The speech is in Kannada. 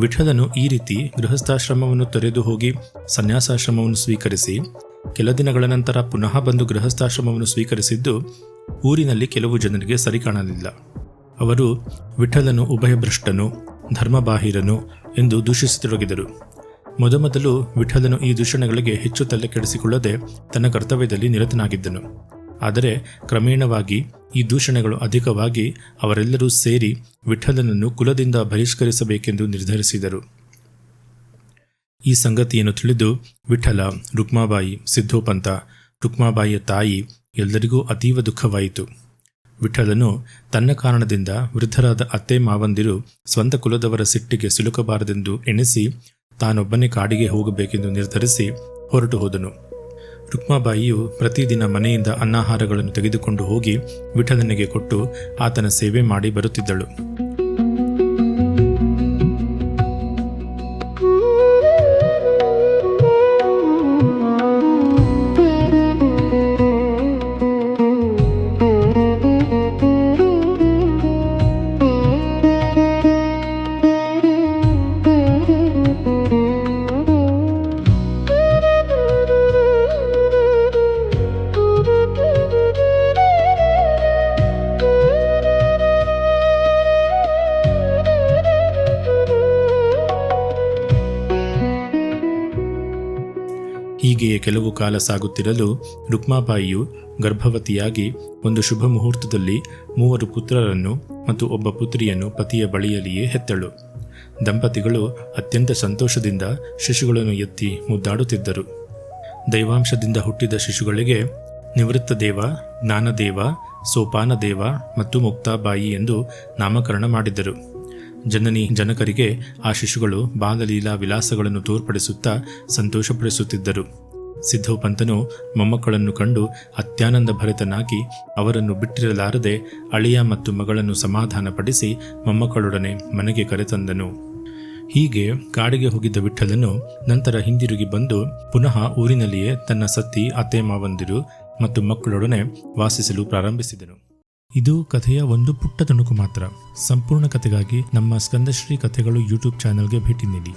ವಿಠಲನು ಈ ರೀತಿ ಗೃಹಸ್ಥಾಶ್ರಮವನ್ನು ತೊರೆದು ಹೋಗಿ ಸನ್ಯಾಸಾಶ್ರಮವನ್ನು ಸ್ವೀಕರಿಸಿ ಕೆಲ ದಿನಗಳ ನಂತರ ಪುನಃ ಬಂದು ಗೃಹಸ್ಥಾಶ್ರಮವನ್ನು ಸ್ವೀಕರಿಸಿದ್ದು ಊರಿನಲ್ಲಿ ಕೆಲವು ಜನರಿಗೆ ಸರಿ ಕಾಣಲಿಲ್ಲ. ಅವರು ವಿಠಲನು ಉಭಯಭ್ರಷ್ಟನು, ಧರ್ಮಬಾಹಿರನು ಎಂದು ದೂಷಿಸತೊಡಗಿದರು. ಮೊದಮೊದಲು ವಿಠಲನು ಈ ದೂಷಣೆಗಳಿಗೆ ಹೆಚ್ಚು ತಲೆ ಕೆಡಿಸಿಕೊಳ್ಳದೆ ತನ್ನ ಕರ್ತವ್ಯದಲ್ಲಿ ನಿರತನಾಗಿದ್ದನು. ಆದರೆ ಕ್ರಮೇಣವಾಗಿ ಈ ದೂಷಣೆಗಳು ಅಧಿಕವಾಗಿ ಅವರೆಲ್ಲರೂ ಸೇರಿ ವಿಠಲನನ್ನು ಕುಲದಿಂದ ಬಹಿಷ್ಕರಿಸಬೇಕೆಂದು ನಿರ್ಧರಿಸಿದರು. ಈ ಸಂಗತಿಯನ್ನು ತಿಳಿದು ವಿಠಲ, ರುಕ್ಮಾಬಾಯಿ, ಸಿದ್ಧೋಪಂತ, ರುಕ್ಮಾಬಾಯಿಯ ತಾಯಿ ಎಲ್ಲರಿಗೂ ಅತೀವ ದುಃಖವಾಯಿತು. ವಿಠಲನು ತನ್ನ ಕಾರಣದಿಂದ ವೃದ್ಧರಾದ ಅತ್ತೆ ಮಾವಂದಿರು ಸ್ವಂತ ಕುಲದವರ ಸಿಟ್ಟಿಗೆ ಸಿಲುಕಬಾರದೆಂದು ಎಣಿಸಿ ತಾನೊಬ್ಬನೇ ಕಾಡಿಗೆ ಹೋಗಬೇಕೆಂದು ನಿರ್ಧರಿಸಿ ಹೊರಟು ಹೋದನು. ರುಕ್ಮಾಬಾಯಿಯು ಪ್ರತಿದಿನ ಮನೆಯಿಂದ ಅನ್ನಾಹಾರಗಳನ್ನು ತೆಗೆದುಕೊಂಡು ಹೋಗಿ ವಿಠಲನಿಗೆ ಕೊಟ್ಟು ಆತನ ಸೇವೆ ಮಾಡಿ ಬರುತ್ತಿದ್ದಳು. ಹೀಗೆಯೇ ಕೆಲವು ಕಾಲ ಸಾಗುತ್ತಿರಲು ರುಕ್ಮಾಬಾಯಿಯು ಗರ್ಭವತಿಯಾಗಿ ಒಂದು ಶುಭ ಮುಹೂರ್ತದಲ್ಲಿ 3 ಪುತ್ರರನ್ನು ಮತ್ತು ಒಬ್ಬ ಪುತ್ರಿಯನ್ನು ಪತಿಯ ಬಳಿಯಲ್ಲಿಯೇ ಹೆತ್ತಳು. ದಂಪತಿಗಳು ಅತ್ಯಂತ ಸಂತೋಷದಿಂದ ಶಿಶುಗಳನ್ನು ಎತ್ತಿ ಮುದ್ದಾಡುತ್ತಿದ್ದರು. ದೈವಾಂಶದಿಂದ ಹುಟ್ಟಿದ ಶಿಶುಗಳಿಗೆ ನಿವೃತ್ತ ದೇವ, ಜ್ಞಾನದೇವ, ಸೋಪಾನದೇವ ಮತ್ತು ಮುಕ್ತಾಬಾಯಿ ಎಂದು ನಾಮಕರಣ ಮಾಡಿದ್ದರು. ಜನನಿ ಜನಕರಿಗೆ ಆ ಶಿಶುಗಳು ಬಾಲಲೀಲಾ ವಿಲಾಸಗಳನ್ನು ತೋರ್ಪಡಿಸುತ್ತಾ ಸಂತೋಷಪಡಿಸುತ್ತಿದ್ದರು. ಸಿದ್ಧೋಪಂತನು ಮೊಮ್ಮಕ್ಕಳನ್ನು ಕಂಡು ಅತ್ಯಾನಂದ ಭರಿತನಾಗಿ ಅವರನ್ನು ಬಿಟ್ಟಿರಲಾರದೆ ಅಳಿಯ ಮತ್ತು ಮಗಳನ್ನು ಸಮಾಧಾನಪಡಿಸಿ ಮೊಮ್ಮಕ್ಕಳೊಡನೆ ಮನೆಗೆ ಕರೆತಂದನು. ಹೀಗೆ ಕಾಡಿಗೆ ಹೋಗಿದ್ದ ವಿಠಲನು ನಂತರ ಹಿಂದಿರುಗಿ ಬಂದು ಪುನಃ ಊರಿನಲ್ಲಿಯೇ ತನ್ನ ಸತಿ, ಅತ್ತೆ ಮಾವಂದಿರು ಮತ್ತು ಮಕ್ಕಳೊಡನೆ ವಾಸಿಸಲು ಪ್ರಾರಂಭಿಸಿದನು. ಇದು ಕಥೆಯ ಒಂದು ಪುಟ್ಟ ತುಣುಕು ಮಾತ್ರ. ಸಂಪೂರ್ಣ ಕಥೆಗಾಗಿ ನಮ್ಮ ಸ್ಕಂದಶ್ರೀ ಕಥೆಗಳು ಯೂಟ್ಯೂಬ್ ಚಾನೆಲ್ಗೆ ಭೇಟಿ ನೀಡಿ.